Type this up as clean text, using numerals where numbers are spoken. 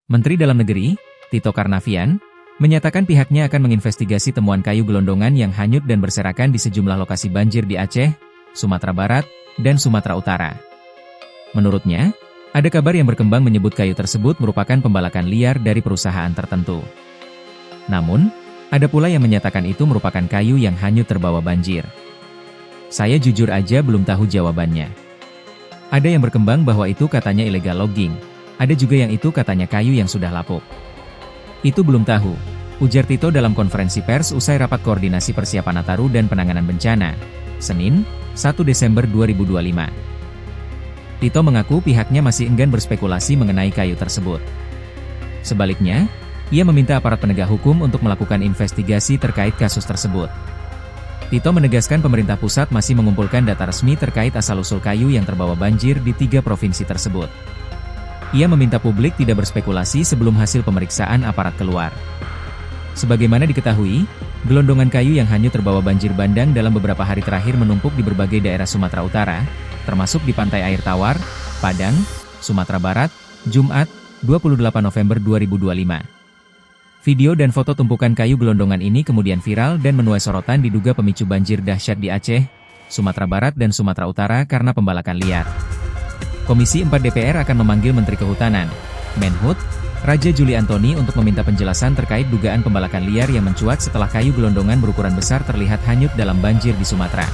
Menteri Dalam Negeri, Tito Karnavian, menyatakan pihaknya akan menginvestigasi temuan kayu gelondongan yang hanyut dan berserakan di sejumlah lokasi banjir di Aceh, Sumatera Barat, dan Sumatera Utara. Menurutnya, ada kabar yang berkembang menyebut kayu tersebut merupakan pembalakan liar dari perusahaan tertentu. Namun, ada pula yang menyatakan itu merupakan kayu yang hanyut terbawa banjir. Saya jujur aja belum tahu jawabannya. Ada yang berkembang bahwa itu katanya illegal logging. Ada juga yang itu katanya kayu yang sudah lapuk. Itu belum tahu, ujar Tito dalam konferensi pers usai rapat koordinasi persiapan Nataru dan penanganan bencana, Senin, 1 Desember 2025. Tito mengaku pihaknya masih enggan berspekulasi mengenai kayu tersebut. Sebaliknya, ia meminta aparat penegak hukum untuk melakukan investigasi terkait kasus tersebut. Tito menegaskan pemerintah pusat masih mengumpulkan data resmi terkait asal-usul kayu yang terbawa banjir di 3 provinsi tersebut. Ia meminta publik tidak berspekulasi sebelum hasil pemeriksaan aparat keluar. Sebagaimana diketahui, gelondongan kayu yang hanyut terbawa banjir bandang dalam beberapa hari terakhir menumpuk di berbagai daerah Sumatera Utara, termasuk di Pantai Air Tawar, Padang, Sumatera Barat, Jumat, 28 November 2025. Video dan foto tumpukan kayu gelondongan ini kemudian viral dan menuai sorotan diduga pemicu banjir dahsyat di Aceh, Sumatera Barat dan Sumatera Utara karena pembalakan liar. Komisi 4 DPR akan memanggil Menteri Kehutanan, Menhut, Raja Juli Antoni untuk meminta penjelasan terkait dugaan pembalakan liar yang mencuat setelah kayu gelondongan berukuran besar terlihat hanyut dalam banjir di Sumatera.